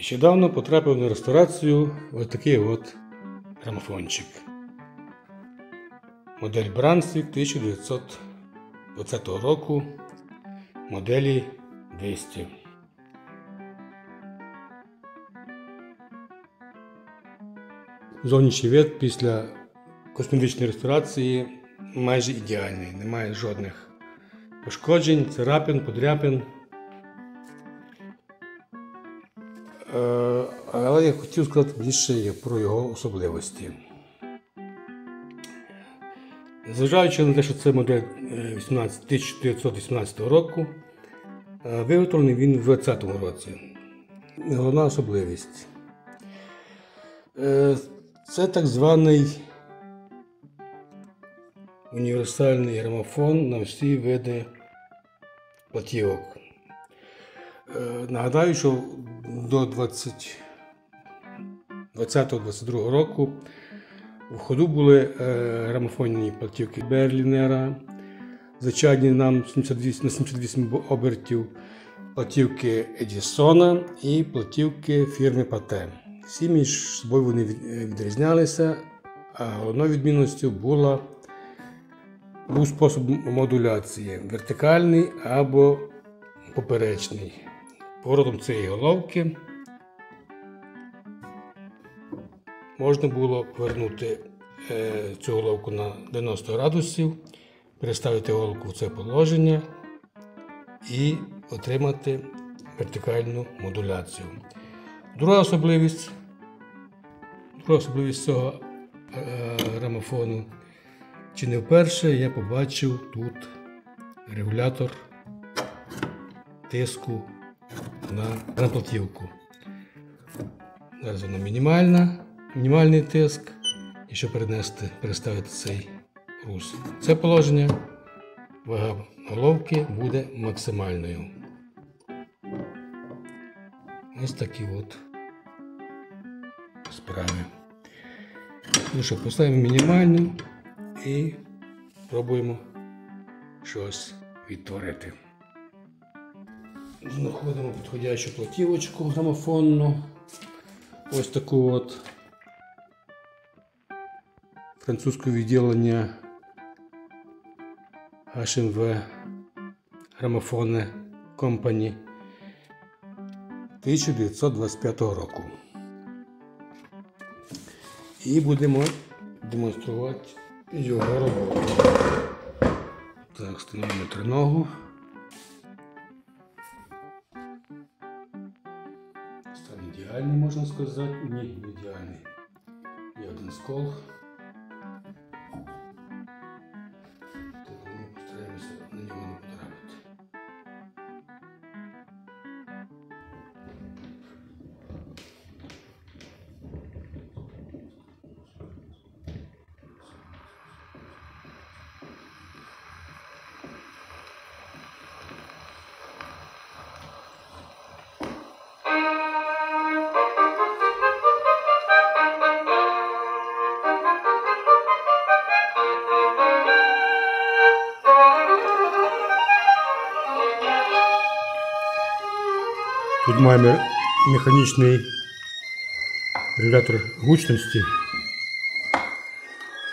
Нещодавно потрапив на реставрацію ось такий от грамофончик. Модель Brunswick 1920 року, моделі 200. Зовнішній вид після косметичної реставрації майже ідеальний, немає жодних пошкоджень, царапин, подряпин. Але я хотів сказати більше про його особливості. Зважаючи на те, що це модель 1918 року, виготовлений він в 2020 році. Головна особливість – це так званий універсальний грамофон на всі види платівок. Нагадаю, що до 2020-2022 року в ходу були грамофонні платівки Берлінера, звичайні нам на 78 обертів, платівки Едісона і платівки фірми Пате. Всі між собою вони відрізнялися, а головною відмінністю був спосіб модуляції – вертикальний або поперечний. Поворотом цієї головки можна було повернути цю головку на 90 градусів, переставити головку в це положення і отримати вертикальну модуляцію. Друга особливість цього грамофону, чи не вперше я побачив тут регулятор тиску на платівку. Зараз вона мінімальний тиск, і щоб переставити цей рус. Це положення, вага головки буде максимальною. Ось такі от справи. Ну що, поставимо мінімальну і пробуємо щось відтворити. Знаходимо підходящу платівочку грамофонну. Ось таку от французького відділення HMV Gramophone Company 1925 року. І будемо демонструвати його роботу. Так, встановимо триногу. Стан ідеальний, можна сказати. Ні, не ідеальний. Є один скол. Так, ми постараємося на нього не потрапити. Тут маємо механічний регулятор гучності,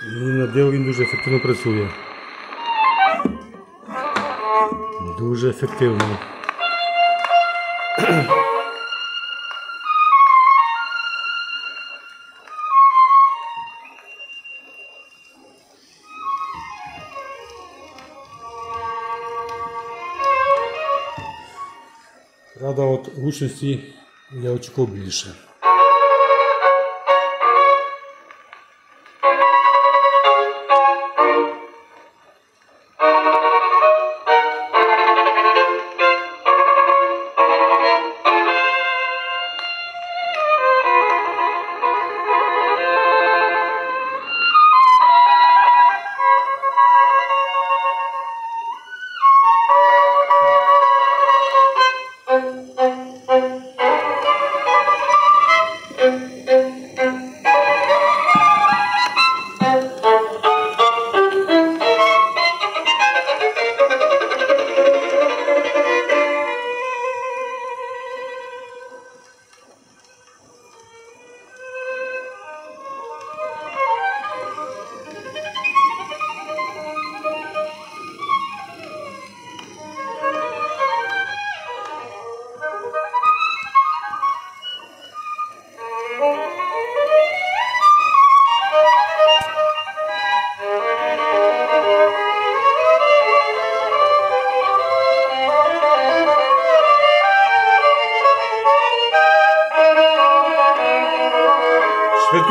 і на диво він дуже ефективно працює. Дуже ефективно. Правда, от гучності я очікував більше.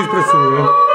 трошки спрацює.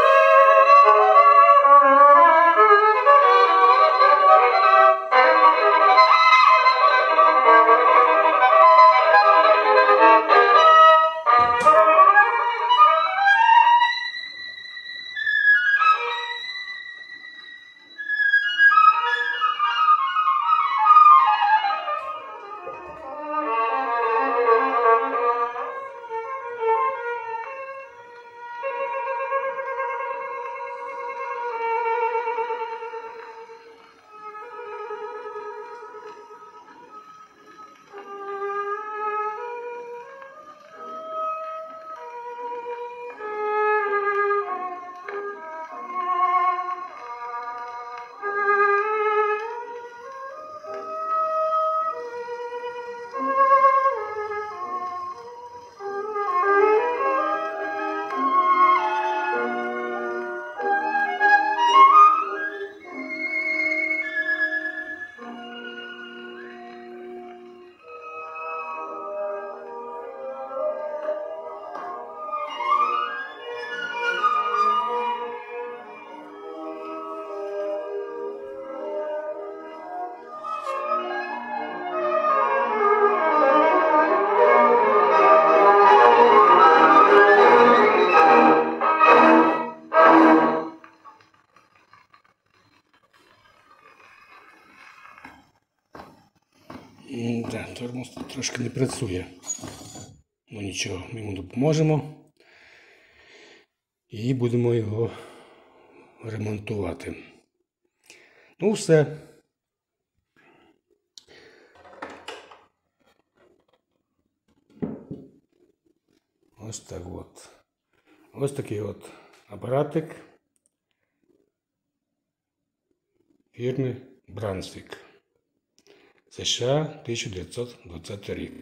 Да, тормоз трошки не працює. Ну нічого, ми йому допоможемо і будемо його ремонтувати. Ну все. Ось так от. Ось такий от апаратик фірми Brunswick. США 1920 рік.